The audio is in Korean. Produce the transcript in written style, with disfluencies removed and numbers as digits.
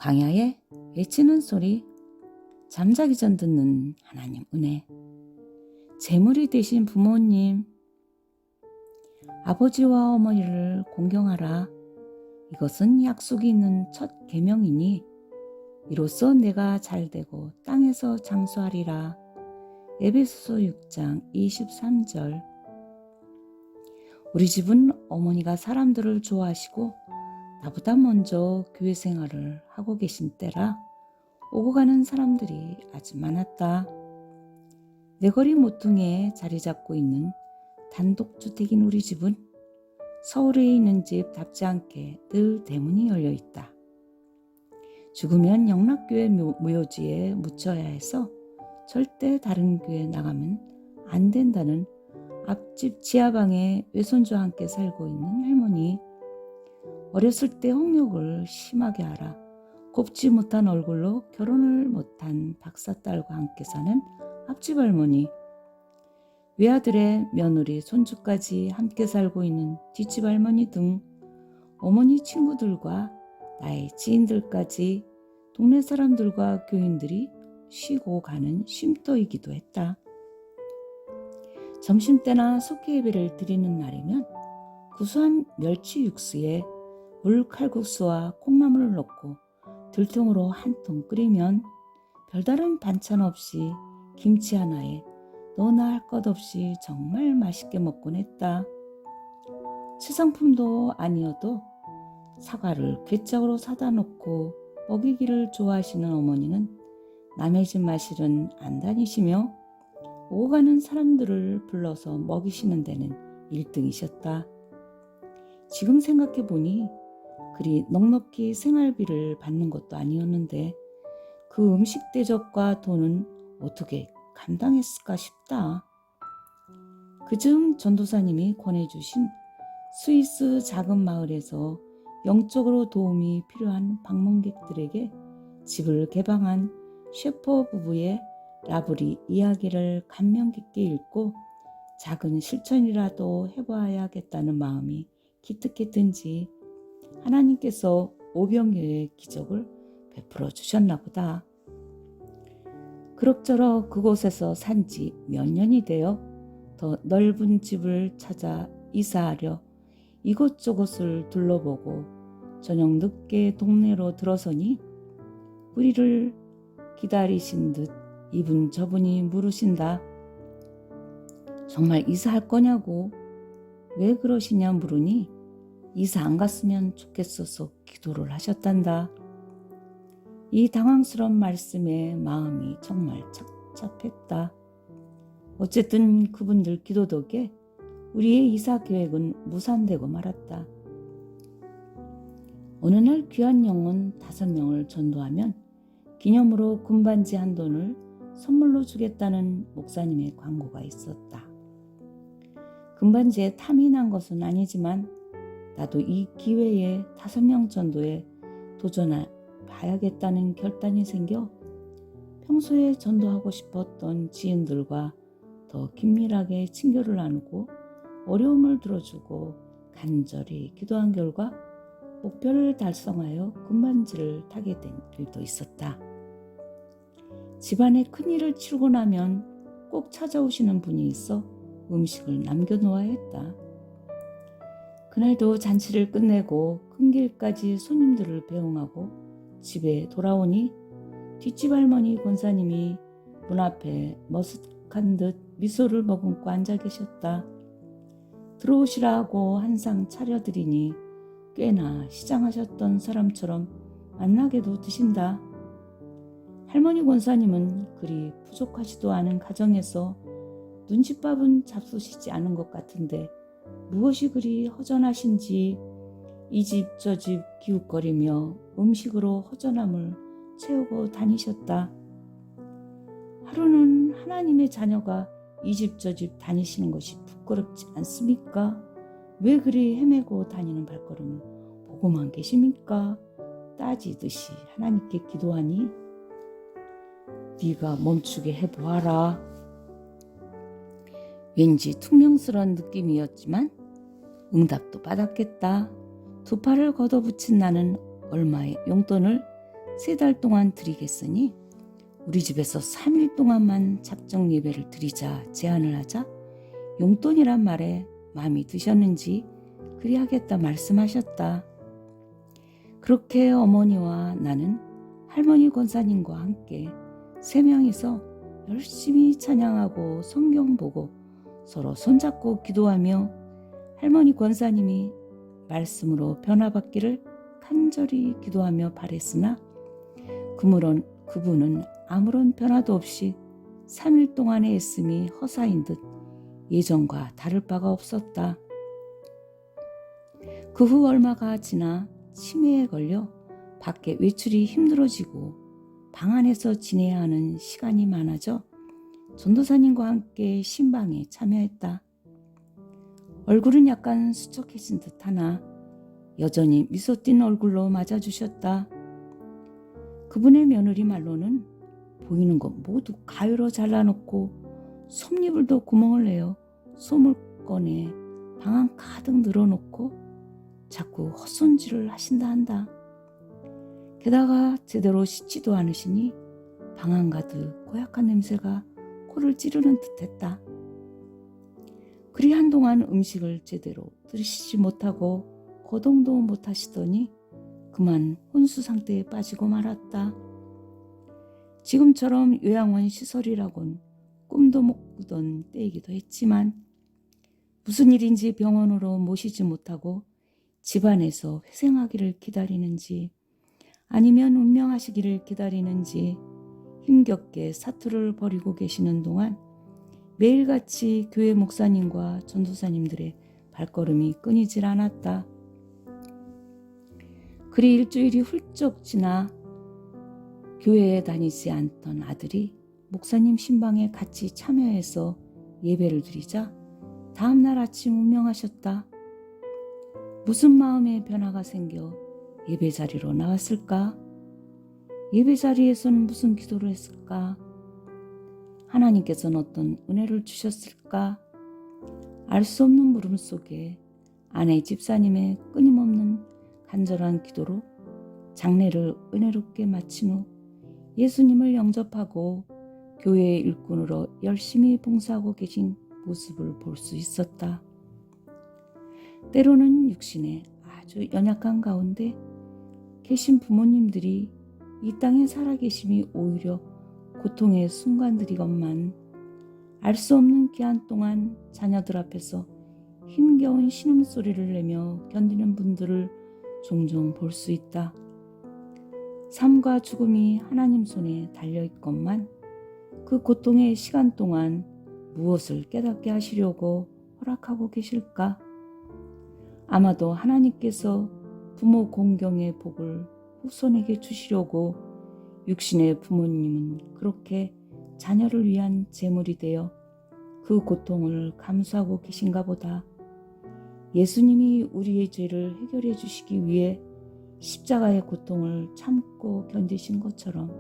광야에 외치는 소리, 잠자기 전 듣는 하나님 은혜, 제물이 되신 부모님, 아버지와 어머니를 공경하라. 이것은 약속이 있는 첫 계명이니 이로써 내가 잘되고 땅에서 장수하리라. 에베소서 6장 23절. 우리 집은 어머니가 사람들을 좋아하시고 나보다 먼저 교회 생활을 하고 계신 때라 오고 가는 사람들이 아주 많았다. 내거리 모퉁이에 자리 잡고 있는 단독주택인 우리 집은 서울에 있는 집답지 않게 늘 대문이 열려 있다. 죽으면 영락교회 무효지에 묻혀야 해서 절대 다른 교회 나가면 안 된다는 앞집 지하방에 외손주와 함께 살고 있는 할머니, 어렸을 때 홍역을 심하게 알아 곱지 못한 얼굴로 결혼을 못한 박사딸과 함께 사는 앞집 할머니, 외아들의 며느리, 손주까지 함께 살고 있는 뒷집 할머니 등 어머니 친구들과 나의 지인들까지 동네 사람들과 교인들이 쉬고 가는 쉼터이기도 했다. 점심때나 속회 예배를 드리는 날이면 구수한 멸치 육수에 물칼국수와 콩나물을 넣고 들통으로 한 통 끓이면 별다른 반찬 없이 김치 하나에 너나 할 것 없이 정말 맛있게 먹곤 했다. 치상품도 아니어도 사과를 괴짝으로 사다 놓고 먹이기를 좋아하시는 어머니는 남의 집 마실은 안 다니시며 오고 가는 사람들을 불러서 먹이시는 데는 1등이셨다. 지금 생각해보니 그리 넉넉히 생활비를 받는 것도 아니었는데 그 음식 대접과 돈은 어떻게 감당했을까 싶다. 그즈음 전도사님이 권해주신 스위스 작은 마을에서 영적으로 도움이 필요한 방문객들에게 집을 개방한 셰퍼 부부의 라브리 이야기를 감명 깊게 읽고 작은 실천이라도 해봐야겠다는 마음이 기특했든지 하나님께서 오병이어의 기적을 베풀어 주셨나 보다. 그럭저럭 그곳에서 산 지 몇 년이 되어 더 넓은 집을 찾아 이사하려 이곳저곳을 둘러보고 저녁 늦게 동네로 들어서니 우리를 기다리신 듯 이분 저분이 물으신다. 정말 이사할 거냐고. 왜 그러시냐 물으니 이사 안 갔으면 좋겠어서 기도를 하셨단다. 이 당황스러운 말씀에 마음이 정말 착잡했다. 어쨌든 그분들 기도 덕에 우리의 이사 계획은 무산되고 말았다. 어느 날 귀한 영혼 5명을 전도하면 기념으로 군반지 한 돈을 선물로 주겠다는 목사님의 광고가 있었다. 군반지에 탐이 난 것은 아니지만 나도 이 기회에 5명 전도에 도전해봐야겠다는 결단이 생겨 평소에 전도하고 싶었던 지인들과 더 긴밀하게 친교를 나누고 어려움을 들어주고 간절히 기도한 결과 목표를 달성하여 군반지를 타게 된 일도 있었다. 집안에 큰일을 치르고 나면 꼭 찾아오시는 분이 있어 음식을 남겨놓아야 했다. 그날도 잔치를 끝내고 큰 길까지 손님들을 배웅하고 집에 돌아오니 뒷집 할머니 권사님이 문 앞에 머쓱한 듯 미소를 머금고 앉아 계셨다. 들어오시라고 한 상 차려드리니 꽤나 시장하셨던 사람처럼 만나게도 드신다. 할머니 권사님은 그리 부족하지도 않은 가정에서 눈칫밥은 잡수시지 않은 것 같은데 무엇이 그리 허전하신지 이 집 저 집 기웃거리며 음식으로 허전함을 채우고 다니셨다. 하루는 하나님의 자녀가 이 집 저 집 다니시는 것이 부끄럽지 않습니까? 왜 그리 헤매고 다니는 발걸음을 보고만 계십니까? 따지듯이 하나님께 기도하니 네가 멈추게 해보아라. 왠지 퉁명스러운 느낌이었지만 응답도 받았겠다. 2팔을 걷어붙인 나는 얼마의 용돈을 3달 동안 드리겠으니 우리 집에서 3일 동안만 작정 예배를 드리자 제안을 하자 용돈이란 말에 마음이 드셨는지 그리하겠다 말씀하셨다. 그렇게 어머니와 나는 할머니 권사님과 함께 3명이서 열심히 찬양하고 성경 보고 서로 손잡고 기도하며 할머니 권사님이 말씀으로 변화받기를 간절히 기도하며 바랬으나 그분은 아무런 변화도 없이 3일 동안의 애씀이 허사인 듯 예전과 다를 바가 없었다. 그 후 얼마가 지나 치매에 걸려 밖에 외출이 힘들어지고 방 안에서 지내야 하는 시간이 많아져 전도사님과 함께 신방에 참여했다. 얼굴은 약간 수척해진 듯하나 여전히 미소 띤 얼굴로 맞아주셨다. 그분의 며느리 말로는 보이는 것 모두 가위로 잘라놓고 솜니불도 구멍을 내어 솜을 꺼내 방 안 가득 늘어놓고 자꾸 헛손질을 하신다 한다. 게다가 제대로 씻지도 않으시니 방 안 가득 고약한 냄새가 코를 찌르는 듯했다. 그리 한동안 음식을 제대로 드시지 못하고 거동도 못하시더니 그만 혼수 상태에 빠지고 말았다. 지금처럼 요양원 시설이라곤 꿈도 못 꾸던 때이기도 했지만 무슨 일인지 병원으로 모시지 못하고 집안에서 회생하기를 기다리는지 아니면 운명하시기를 기다리는지 힘겹게 사투를 벌이고 계시는 동안 매일같이 교회 목사님과 전도사님들의 발걸음이 끊이질 않았다. 그리 일주일이 훌쩍 지나 교회에 다니지 않던 아들이 목사님 신방에 같이 참여해서 예배를 드리자 다음날 아침 운명하셨다. 무슨 마음의 변화가 생겨 예배 자리로 나왔을까? 예배 자리에서는 무슨 기도를 했을까? 하나님께서는 어떤 은혜를 주셨을까? 알 수 없는 물음 속에 아내 집사님의 끊임없는 간절한 기도로 장례를 은혜롭게 마친 후 예수님을 영접하고 교회의 일꾼으로 열심히 봉사하고 계신 모습을 볼 수 있었다. 때로는 육신에 아주 연약한 가운데 계신 부모님들이 이 땅에 살아계심이 오히려 고통의 순간들이건만 알 수 없는 기한 동안 자녀들 앞에서 힘겨운 신음소리를 내며 견디는 분들을 종종 볼 수 있다. 삶과 죽음이 하나님 손에 달려있건만 그 고통의 시간 동안 무엇을 깨닫게 하시려고 허락하고 계실까? 아마도 하나님께서 부모 공경의 복을 후손에게 주시려고 육신의 부모님은 그렇게 자녀를 위한 제물이 되어 그 고통을 감수하고 계신가 보다. 예수님이 우리의 죄를 해결해 주시기 위해 십자가의 고통을 참고 견디신 것처럼